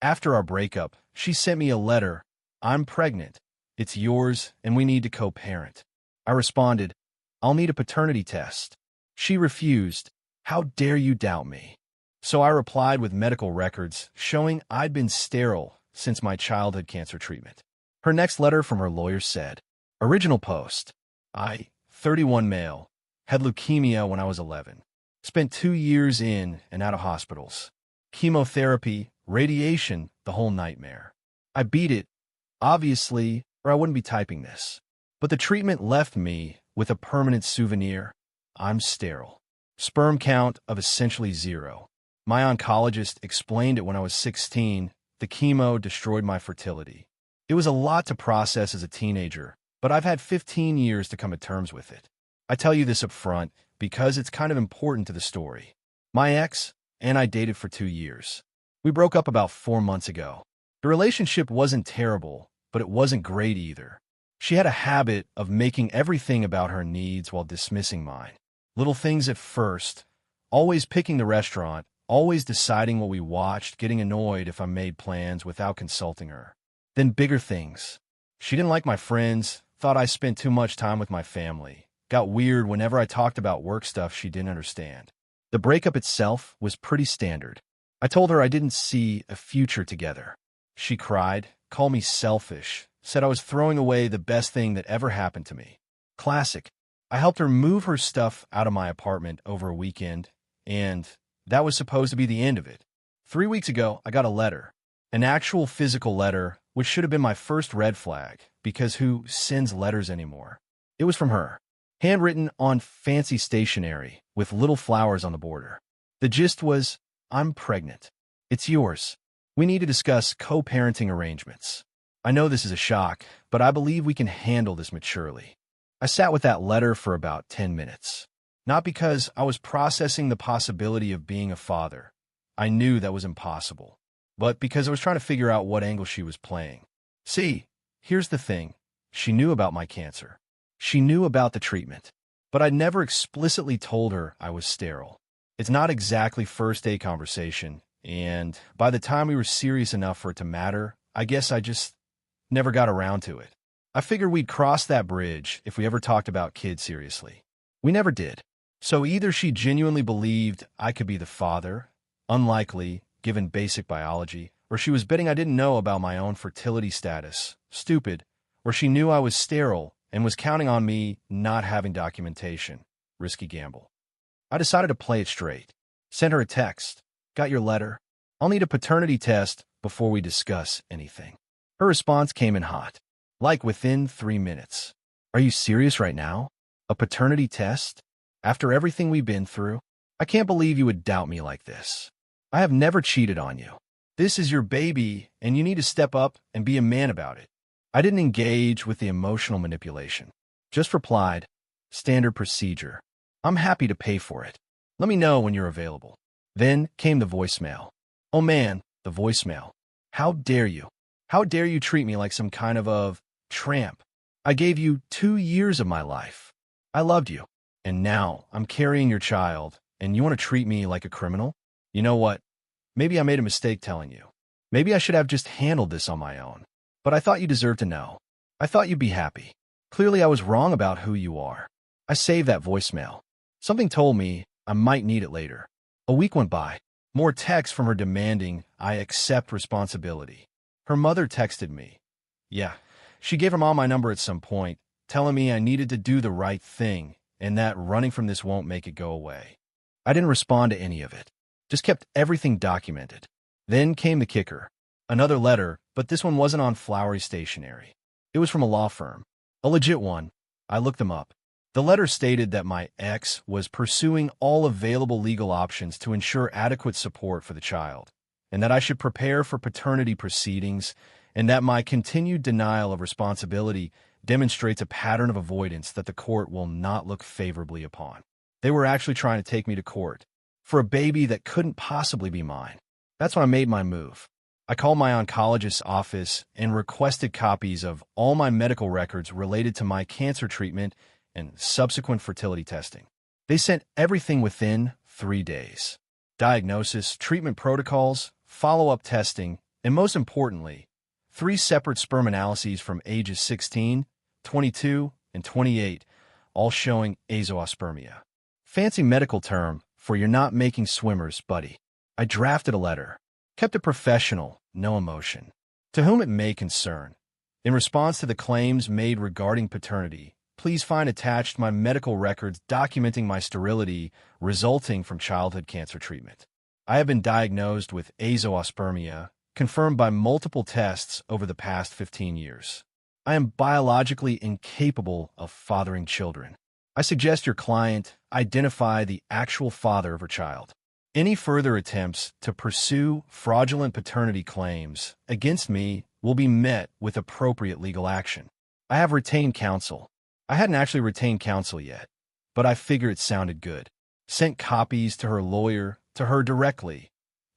After our breakup, she sent me a letter. I'm pregnant. It's yours, and we need to co-parent. I responded, I'll need a paternity test. She refused. How dare you doubt me? So I replied with medical records showing I'd been sterile since my childhood cancer treatment. Her next letter from her lawyer said, Original post. I, 31 male, had leukemia when I was 11. Spent 2 years in and out of hospitals. Chemotherapy, radiation, the whole nightmare. I beat it, obviously, or I wouldn't be typing this. But the treatment left me with a permanent souvenir. I'm sterile. Sperm count of essentially 0. My oncologist explained it when I was 16. The chemo destroyed my fertility. It was a lot to process as a teenager, but I've had 15 years to come to terms with it. I tell you this up front because it's kind of important to the story. My ex and I dated for 2 years. We broke up about 4 months ago. The relationship wasn't terrible, but it wasn't great either. She had a habit of making everything about her needs while dismissing mine. Little things at first, always picking the restaurant, always deciding what we watched, getting annoyed if I made plans without consulting her. Then bigger things. She didn't like my friends, thought I spent too much time with my family, got weird whenever I talked about work stuff she didn't understand. The breakup itself was pretty standard. I told her I didn't see a future together. She cried, called me selfish, said I was throwing away the best thing that ever happened to me. Classic. I helped her move her stuff out of my apartment over a weekend, and that was supposed to be the end of it. 3 weeks ago, I got a letter. An actual physical letter, which should have been my first red flag, because who sends letters anymore? It was from her. Handwritten on fancy stationery, with little flowers on the border. The gist was, I'm pregnant. It's yours. We need to discuss co-parenting arrangements. I know this is a shock, but I believe we can handle this maturely. I sat with that letter for about 10 minutes. Not because I was processing the possibility of being a father. I knew that was impossible. But because I was trying to figure out what angle she was playing. See, here's the thing. She knew about my cancer. She knew about the treatment. But I'd never explicitly told her I was sterile. It's not exactly first-day conversation, and by the time we were serious enough for it to matter, I guess I just never got around to it. I figured we'd cross that bridge if we ever talked about kids seriously. We never did. So either she genuinely believed I could be the father, unlikely, given basic biology, or she was betting I didn't know about my own fertility status, stupid, or she knew I was sterile and was counting on me not having documentation, risky gamble. I decided to play it straight. Sent her a text. Got your letter. I'll need a paternity test before we discuss anything. Her response came in hot. Like within 3 minutes. Are you serious right now? A paternity test? After everything we've been through? I can't believe you would doubt me like this. I have never cheated on you. This is your baby, and you need to step up and be a man about it. I didn't engage with the emotional manipulation. Just replied, standard procedure. I'm happy to pay for it. Let me know when you're available. Then came the voicemail. Oh man, the voicemail. How dare you? How dare you treat me like some kind of tramp? I gave you 2 years of my life. I loved you. And now I'm carrying your child, and you want to treat me like a criminal? You know what? Maybe I made a mistake telling you. Maybe I should have just handled this on my own. But I thought you deserved to know. I thought you'd be happy. Clearly I was wrong about who you are. I saved that voicemail. Something told me I might need it later. A week went by. More texts from her demanding I accept responsibility. Her mother texted me. Yeah, she gave her mom my number at some point, telling me I needed to do the right thing and that running from this won't make it go away. I didn't respond to any of it. Just kept everything documented. Then came the kicker. Another letter, but this one wasn't on flowery stationery. It was from a law firm. A legit one. I looked them up. The letter stated that my ex was pursuing all available legal options to ensure adequate support for the child, and that I should prepare for paternity proceedings, and that my continued denial of responsibility demonstrates a pattern of avoidance that the court will not look favorably upon. They were actually trying to take me to court for a baby that couldn't possibly be mine. That's when I made my move. I called my oncologist's office and requested copies of all my medical records related to my cancer treatment and subsequent fertility testing. They sent everything within 3 days. Diagnosis, treatment protocols, follow-up testing, And most importantly, 3 separate sperm analyses from ages 16, 22, and 28, all showing azoospermia. Fancy medical term for you're not making swimmers, buddy. I drafted a letter, kept it professional, no emotion. To whom it may concern, in response to the claims made regarding paternity, please find attached my medical records documenting my sterility resulting from childhood cancer treatment. I have been diagnosed with azoospermia, confirmed by multiple tests over the past 15 years. I am biologically incapable of fathering children. I suggest your client identify the actual father of her child. Any further attempts to pursue fraudulent paternity claims against me will be met with appropriate legal action. I have retained counsel. I hadn't actually retained counsel yet, but I figure it sounded good. Sent copies to her lawyer, to her directly,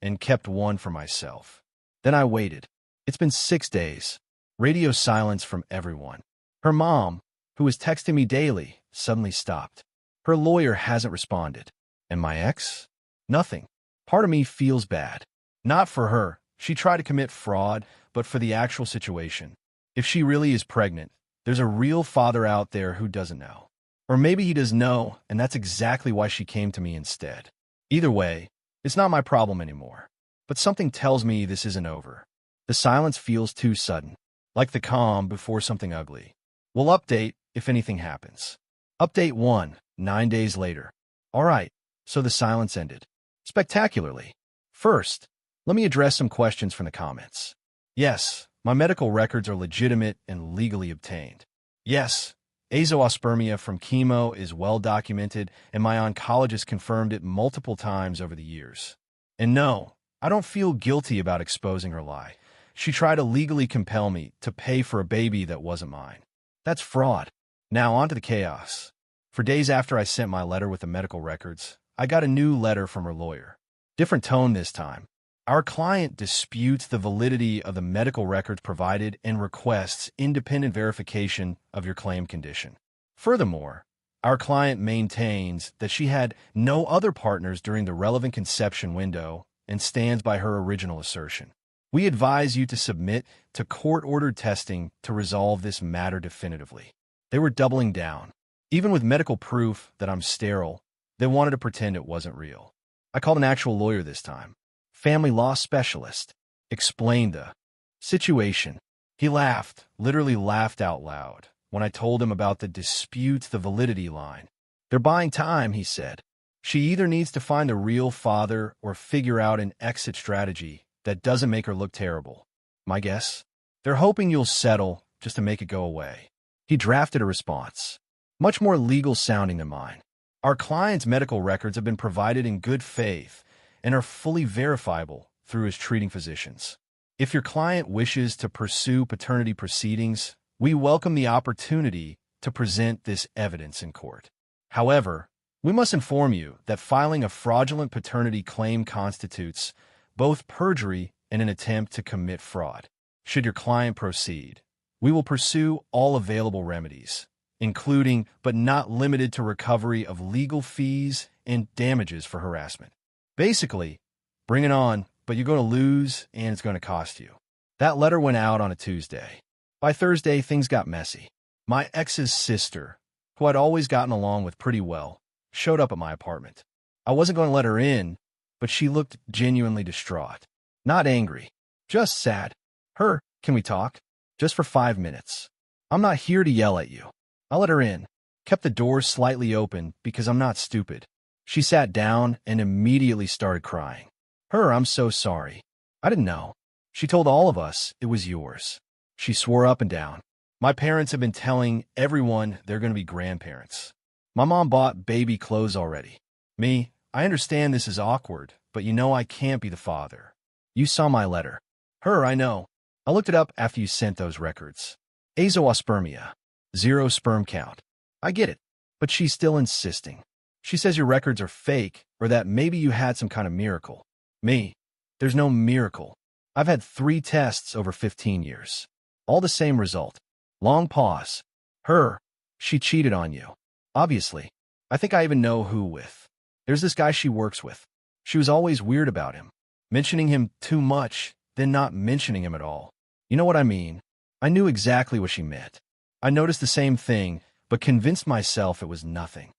and kept one for myself. Then I waited. It's been 6 days. Radio silence from everyone. Her mom, who was texting me daily, suddenly stopped. Her lawyer hasn't responded. And my ex? Nothing. Part of me feels bad. Not for her. She tried to commit fraud, but for the actual situation. If she really is pregnant, there's a real father out there who doesn't know. Or maybe he does know, and that's exactly why she came to me instead. Either way, it's not my problem anymore. But something tells me this isn't over. The silence feels too sudden, like the calm before something ugly. We'll update if anything happens. Update 1, 9 days later. All right, so the silence ended. Spectacularly. First, let me address some questions from the comments. Yes, my medical records are legitimate and legally obtained. Yes, azoospermia from chemo is well documented, and my oncologist confirmed it multiple times over the years. And no, I don't feel guilty about exposing her lie. She tried to legally compel me to pay for a baby that wasn't mine. That's fraud. Now on to the chaos. For days after I sent my letter with the medical records, I got a new letter from her lawyer. Different tone this time. Our client disputes the validity of the medical records provided and requests independent verification of your claim condition. Furthermore, our client maintains that she had no other partners during the relevant conception window and stands by her original assertion. We advise you to submit to court-ordered testing to resolve this matter definitively. They were doubling down. Even with medical proof that I'm sterile, they wanted to pretend it wasn't real. I called an actual lawyer this time. Family law specialist. Explained the situation. He laughed, literally laughed out loud, when I told him about the dispute the validity line. They're buying time, he said. She either needs to find the real father or figure out an exit strategy that doesn't make her look terrible. My guess? They're hoping you'll settle just to make it go away. He drafted a response, much more legal sounding than mine. Our client's medical records have been provided in good faith and are fully verifiable through his treating physicians. If your client wishes to pursue paternity proceedings, we welcome the opportunity to present this evidence in court. However, we must inform you that filing a fraudulent paternity claim constitutes both perjury and an attempt to commit fraud. Should your client proceed, we will pursue all available remedies, including but not limited to recovery of legal fees and damages for harassment. Basically, bring it on, but you're going to lose and it's going to cost you. That letter went out on a Tuesday. By Thursday, things got messy. My ex's sister, who I'd always gotten along with pretty well, showed up at my apartment. I wasn't going to let her in, but she looked genuinely distraught. Not angry, just sad. Her, can we talk? Just for 5 minutes. I'm not here to yell at you. I let her in, kept the door slightly open because I'm not stupid. She sat down and immediately started crying. Her, I'm so sorry. I didn't know. She told all of us it was yours. She swore up and down. My parents have been telling everyone they're going to be grandparents. My mom bought baby clothes already. Me, I understand this is awkward, but you know I can't be the father. You saw my letter. Her, I know. I looked it up after you sent those records. Azoospermia. 0 sperm count. I get it, but she's still insisting. She says your records are fake or that maybe you had some kind of miracle. Me, there's no miracle. I've had 3 tests over 15 years. All the same result. Long pause. Her, she cheated on you. Obviously. I think I even know who with. There's this guy she works with. She was always weird about him. Mentioning him too much, then not mentioning him at all. You know what I mean? I knew exactly what she meant. I noticed the same thing, but convinced myself it was nothing.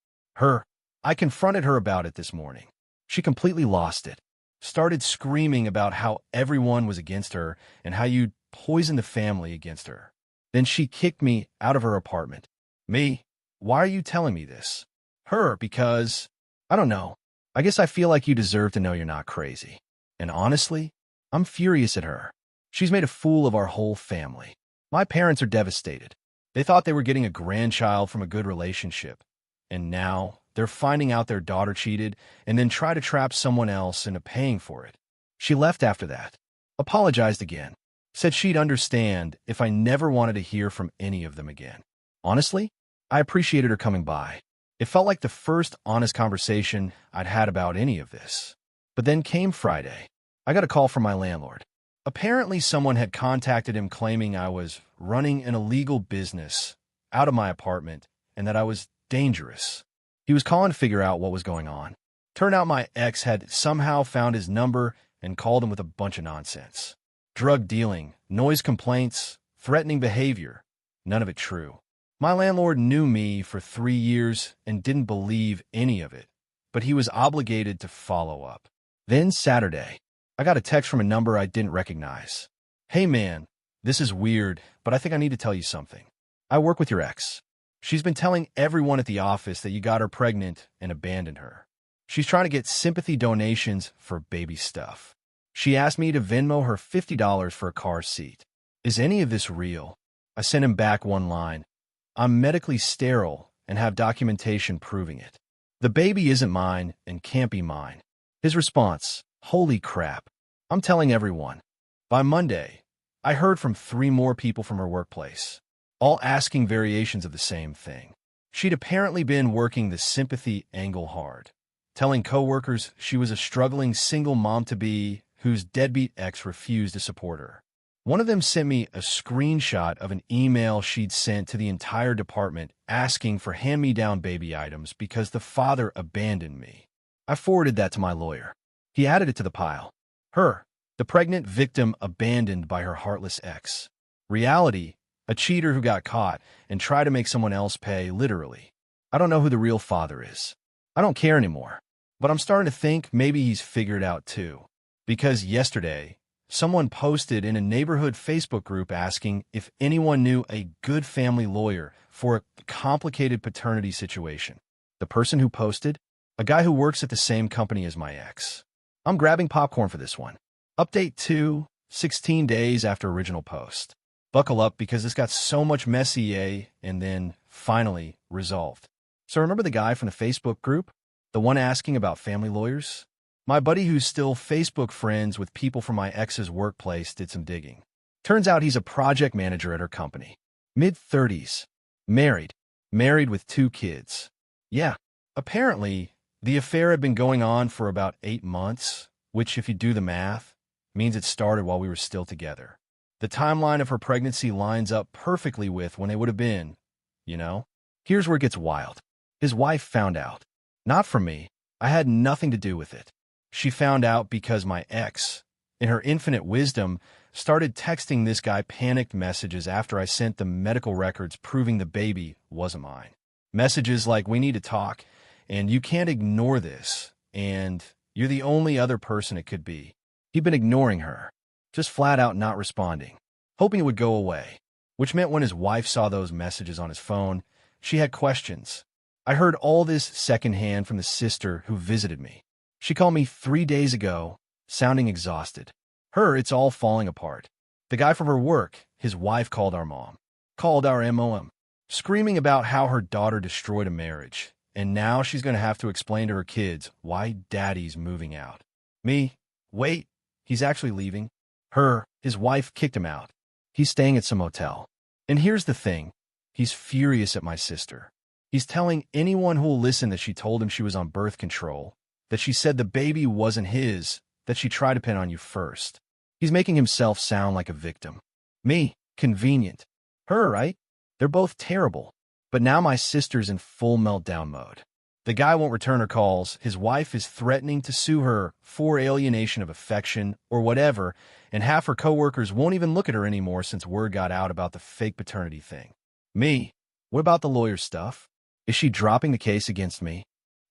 I confronted her about it this morning. She completely lost it. Started screaming about how everyone was against her and how you'd poisoned the family against her. Then she kicked me out of her apartment. Me? Why are you telling me this? Because, I don't know. I guess I feel like you deserve to know you're not crazy. And honestly, I'm furious at her. She's made a fool of our whole family. My parents are devastated. They thought they were getting a grandchild from a good relationship. And now they're finding out their daughter cheated and then try to trap someone else into paying for it. She left after that. Apologized again. Said she'd understand if I never wanted to hear from any of them again. Honestly, I appreciated her coming by. It felt like the first honest conversation I'd had about any of this. But then came Friday. I got a call from my landlord. Apparently someone had contacted him claiming I was running an illegal business out of my apartment and that I was dangerous. He was calling to figure out what was going on. Turned out my ex had somehow found his number and called him with a bunch of nonsense. Drug dealing, noise complaints, threatening behavior. None of it true. My landlord knew me for 3 years and didn't believe any of it, but he was obligated to follow up. Then Saturday, I got a text from a number I didn't recognize. Hey man, this is weird, but I think I need to tell you something. I work with your ex. She's been telling everyone at the office that you got her pregnant and abandoned her. She's trying to get sympathy donations for baby stuff. She asked me to Venmo her $50 for a car seat. Is any of this real? I sent him back one line. I'm medically sterile and have documentation proving it. The baby isn't mine and can't be mine. His response, holy crap. I'm telling everyone. By Monday, I heard from 3 more people from her workplace, all asking variations of the same thing. She'd apparently been working the sympathy angle hard, telling coworkers she was a struggling single mom-to-be whose deadbeat ex refused to support her. One of them sent me a screenshot of an email she'd sent to the entire department asking for hand-me-down baby items because the father abandoned me. I forwarded that to my lawyer. He added it to the pile. The pregnant victim abandoned by her heartless ex. Reality, a cheater who got caught and tried to make someone else pay, literally. I don't know who the real father is. I don't care anymore. But I'm starting to think maybe he's figured out too. Because yesterday, someone posted in a neighborhood Facebook group asking if anyone knew a good family lawyer for a complicated paternity situation. The person who posted? A guy who works at the same company as my ex. I'm grabbing popcorn for this one. Update 2, 16 days after original post. Buckle up because this got so much messy, and then, finally, resolved. So remember the guy from the Facebook group? The one asking about family lawyers? My buddy who's still Facebook friends with people from my ex's workplace did some digging. Turns out he's a project manager at her company. Mid-30s. Married with 2 kids. Yeah, apparently, the affair had been going on for about 8 months, which, if you do the math, means it started while we were still together. The timeline of her pregnancy lines up perfectly with when they would have been, you know? Here's where it gets wild. His wife found out. Not from me. I had nothing to do with it. She found out because my ex, in her infinite wisdom, started texting this guy panicked messages after I sent the medical records proving the baby wasn't mine. Messages like, we need to talk, and you can't ignore this, and you're the only other person it could be. He'd been ignoring her, just flat out not responding, hoping it would go away, which meant when his wife saw those messages on his phone, she had questions. I heard all this secondhand from the sister who visited me. She called me 3 days ago, sounding exhausted. It's all falling apart. The guy from her work, his wife called our mom, called our MOM, screaming about how her daughter destroyed a marriage, and now she's going to have to explain to her kids why daddy's moving out. Me, wait, he's actually leaving. His wife kicked him out. He's staying at some hotel. And here's the thing, he's furious at my sister. He's telling anyone who will listen that she told him she was on birth control, that she said the baby wasn't his, that she tried to pin on you first. He's making himself sound like a victim. Me, convenient. Right? They're both terrible. But now my sister's in full meltdown mode. The guy won't return her calls. His wife is threatening to sue her for alienation of affection or whatever, and half her coworkers won't even look at her anymore since word got out about the fake paternity thing. Me? What about the lawyer stuff? Is she dropping the case against me?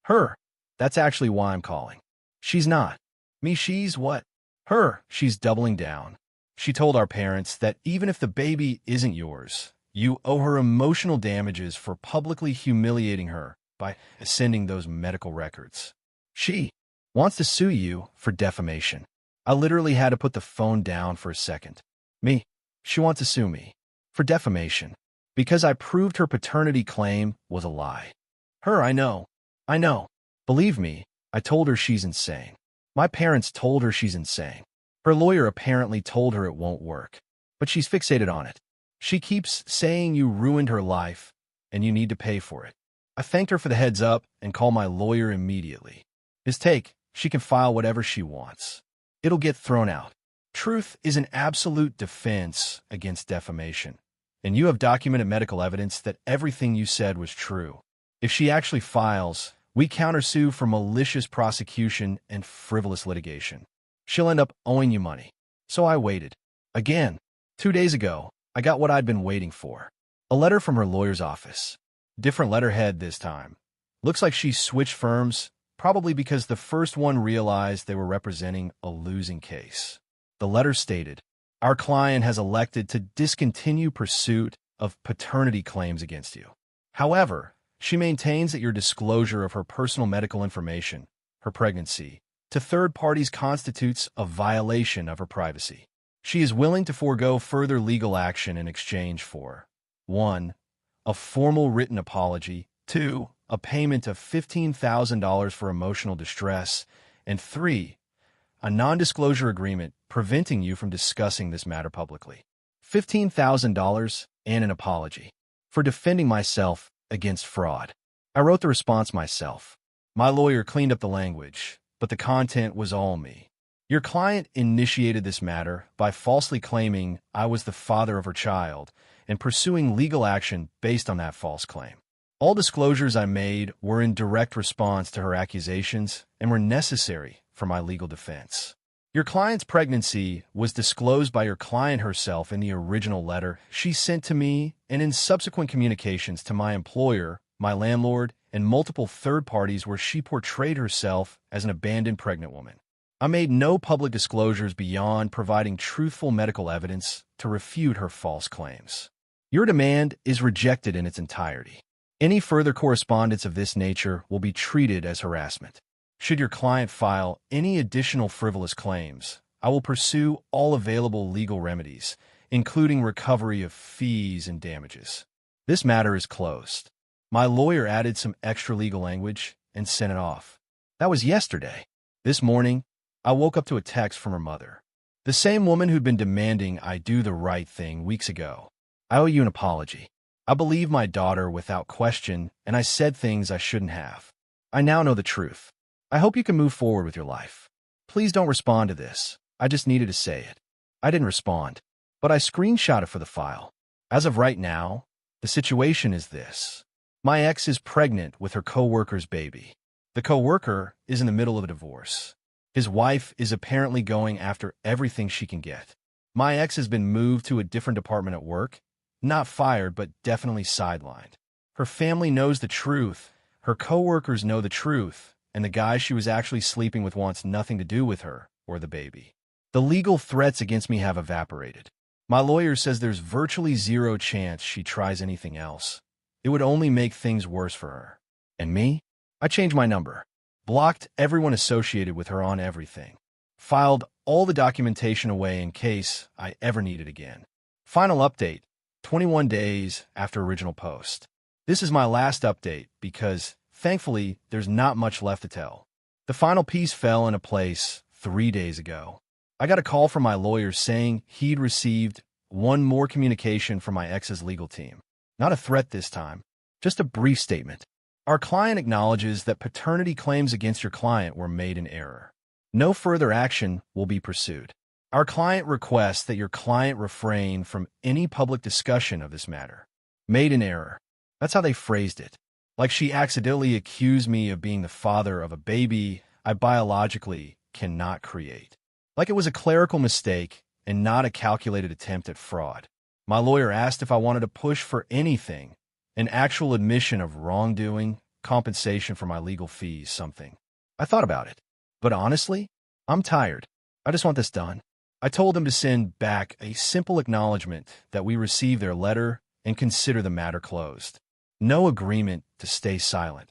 Her. That's actually why I'm calling. She's not. Me, she's what? Her. She's doubling down. She told our parents that even if the baby isn't yours, you owe her emotional damages for publicly humiliating her by sending those medical records. She wants to sue you for defamation. I literally had to put the phone down for a second. Me. She wants to sue me for defamation because I proved her paternity claim was a lie. Her, I know. Believe me, I told her she's insane. My parents told her she's insane. Her lawyer apparently told her it won't work, but she's fixated on it. She keeps saying you ruined her life and you need to pay for it. I thanked her for the heads up and called my lawyer immediately. His take, she can file whatever she wants. It'll get thrown out. Truth is an absolute defense against defamation, and you have documented medical evidence that everything you said was true. If she actually files, we countersue for malicious prosecution and frivolous litigation. She'll end up owing you money. So I waited. Again, 2 days ago, I got what I'd been waiting for. A letter from her lawyer's office. Different letterhead this time. Looks like she switched firms, probably because the first one realized they were representing a losing case. The letter stated, "Our client has elected to discontinue pursuit of paternity claims against you. However, she maintains that your disclosure of her personal medical information, her pregnancy, to third parties constitutes a violation of her privacy. She is willing to forego further legal action in exchange for 1. A formal written apology, 2. A payment of $15,000 for emotional distress, and 3. A non-disclosure agreement preventing you from discussing this matter publicly. $15,000 and an apology for defending myself against fraud." I wrote the response myself. My lawyer cleaned up the language, but the content was all me. Your client initiated this matter by falsely claiming I was the father of her child and pursuing legal action based on that false claim. All disclosures I made were in direct response to her accusations and were necessary for my legal defense. Your client's pregnancy was disclosed by your client herself in the original letter she sent to me and in subsequent communications to my employer, my landlord, and multiple third parties where she portrayed herself as an abandoned pregnant woman. I made no public disclosures beyond providing truthful medical evidence to refute her false claims. Your demand is rejected in its entirety. Any further correspondence of this nature will be treated as harassment. Should your client file any additional frivolous claims, I will pursue all available legal remedies, including recovery of fees and damages. This matter is closed. My lawyer added some extra legal language and sent it off. That was yesterday. This morning, I woke up to a text from her mother. The same woman who'd been demanding I do the right thing weeks ago. "I owe you an apology. I believe my daughter without question, and I said things I shouldn't have. I now know the truth. I hope you can move forward with your life. Please don't respond to this. I just needed to say it." I didn't respond, but I screenshot it for the file. As of right now, the situation is this. My ex is pregnant with her coworker's baby. The coworker is in the middle of a divorce. His wife is apparently going after everything she can get. My ex has been moved to a different department at work, not fired, but definitely sidelined. Her family knows the truth, her coworkers know the truth, and the guy she was actually sleeping with wants nothing to do with her or the baby. The legal threats against me have evaporated. My lawyer says there's virtually zero chance she tries anything else. It would only make things worse for her. And me? I changed my number, blocked everyone associated with her on everything, filed all the documentation away in case I ever need it again. Final update, 21 days after original post. This is my last update because, thankfully, there's not much left to tell. The final piece fell into place 3 days ago. I got a call from my lawyer saying he'd received one more communication from my ex's legal team. Not a threat this time, just a brief statement. Our client acknowledges that paternity claims against your client were made in error. No further action will be pursued. Our client requests that your client refrain from any public discussion of this matter. Made in error. That's how they phrased it. Like she accidentally accused me of being the father of a baby I biologically cannot create. Like it was a clerical mistake and not a calculated attempt at fraud. My lawyer asked if I wanted to push for anything, an actual admission of wrongdoing, compensation for my legal fees, something. I thought about it. But honestly, I'm tired. I just want this done. I told them to send back a simple acknowledgement that we received their letter and consider the matter closed. No agreement to stay silent.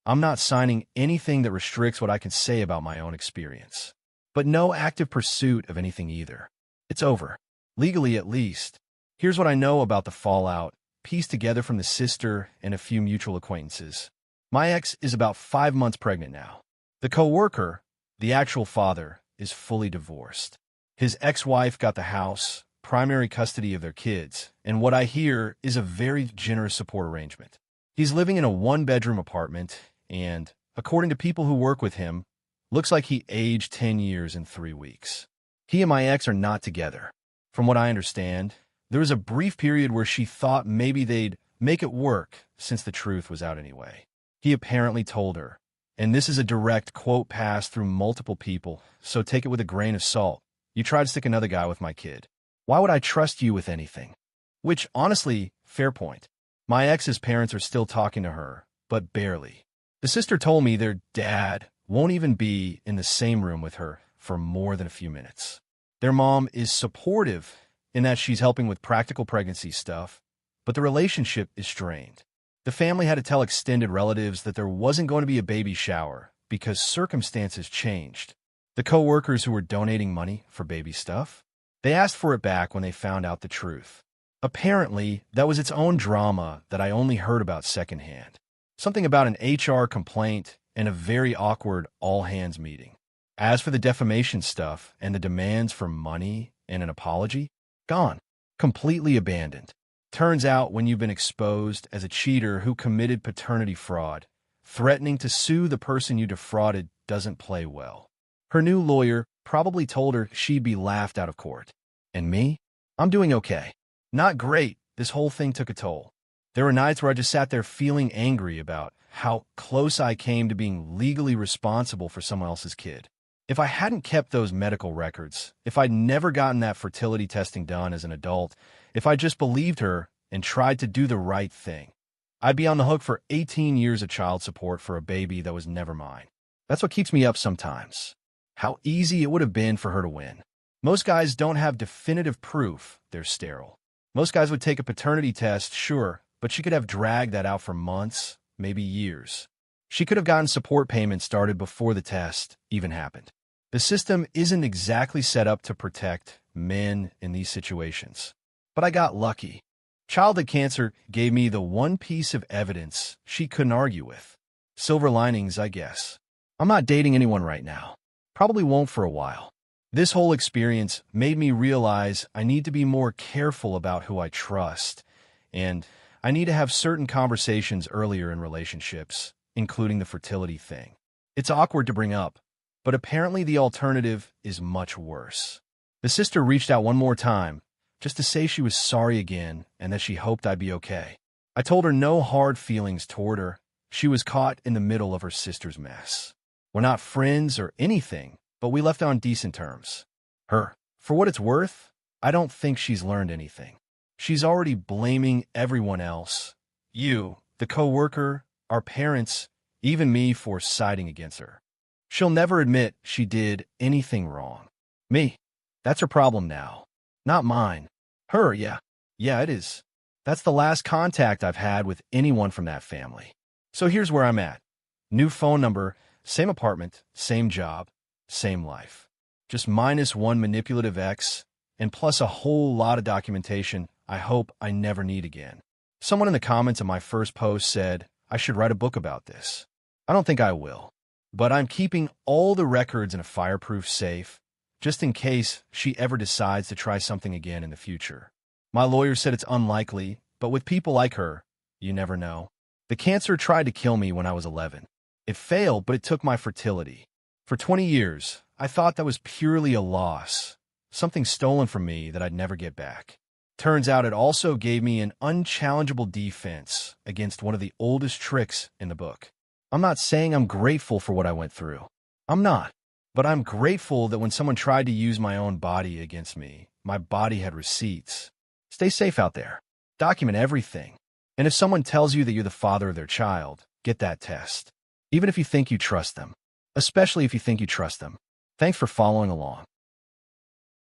I'm not signing anything that restricts what I can say about my own experience. But no active pursuit of anything either. It's over. Legally, at least. Here's what I know about the fallout, pieced together from the sister and a few mutual acquaintances. My ex is about 5 months pregnant now. The co-worker, the actual father, is fully divorced. His ex-wife got the house, primary custody of their kids, and what I hear is a very generous support arrangement. He's living in a one-bedroom apartment, and, according to people who work with him, looks like he aged 10 years in 3 weeks. He and my ex are not together. From what I understand, there was a brief period where she thought maybe they'd make it work since the truth was out anyway. He apparently told her, and this is a direct quote passed through multiple people, so take it with a grain of salt. You tried to stick another guy with my kid. Why would I trust you with anything? Which, honestly, fair point. My ex's parents are still talking to her, but barely. The sister told me their dad won't even be in the same room with her for more than a few minutes. Their mom is supportive in that she's helping with practical pregnancy stuff, but the relationship is strained. The family had to tell extended relatives that there wasn't going to be a baby shower because circumstances changed. The co-workers who were donating money for baby stuff, they asked for it back when they found out the truth. Apparently, that was its own drama that I only heard about secondhand. Something about an HR complaint and a very awkward all-hands meeting. As for the defamation stuff and the demands for money and an apology, gone. Completely abandoned. Turns out when you've been exposed as a cheater who committed paternity fraud, threatening to sue the person you defrauded doesn't play well. Her new lawyer probably told her she'd be laughed out of court. And me? I'm doing okay. Not great. This whole thing took a toll. There were nights where I just sat there feeling angry about how close I came to being legally responsible for someone else's kid. If I hadn't kept those medical records, if I'd never gotten that fertility testing done as an adult, if I just believed her and tried to do the right thing, I'd be on the hook for 18 years of child support for a baby that was never mine. That's what keeps me up sometimes. How easy it would have been for her to win. Most guys don't have definitive proof they're sterile. Most guys would take a paternity test, sure, but she could have dragged that out for months, maybe years. She could have gotten support payments started before the test even happened. The system isn't exactly set up to protect men in these situations. But I got lucky. Childhood cancer gave me the one piece of evidence she couldn't argue with. Silver linings, I guess. I'm not dating anyone right now. Probably won't for a while. This whole experience made me realize I need to be more careful about who I trust, and I need to have certain conversations earlier in relationships, including the fertility thing. It's awkward to bring up, but apparently the alternative is much worse. The sister reached out one more time, just to say she was sorry again and that she hoped I'd be okay. I told her no hard feelings toward her. She was caught in the middle of her sister's mess. We're not friends or anything, but we left on decent terms. Her, for what it's worth, I don't think she's learned anything. She's already blaming everyone else. You, the co-worker, our parents, even me for siding against her. She'll never admit she did anything wrong. Me, that's her problem now. Not mine. Her, yeah. Yeah, it is. That's the last contact I've had with anyone from that family. So here's where I'm at. New phone number, same apartment, same job, same life. Just minus one manipulative ex, and plus a whole lot of documentation I hope I never need again. Someone in the comments of my first post said I should write a book about this. I don't think I will, but I'm keeping all the records in a fireproof safe, just in case she ever decides to try something again in the future. My lawyer said it's unlikely, but with people like her, you never know. The cancer tried to kill me when I was 11. It failed, but it took my fertility. For 20 years, I thought that was purely a loss, something stolen from me that I'd never get back. Turns out it also gave me an unchallengeable defense against one of the oldest tricks in the book. I'm not saying I'm grateful for what I went through. I'm not. But I'm grateful that when someone tried to use my own body against me, my body had receipts. Stay safe out there. Document everything. And if someone tells you that you're the father of their child, get that test. Even if you think you trust them. Especially if you think you trust them. Thanks for following along.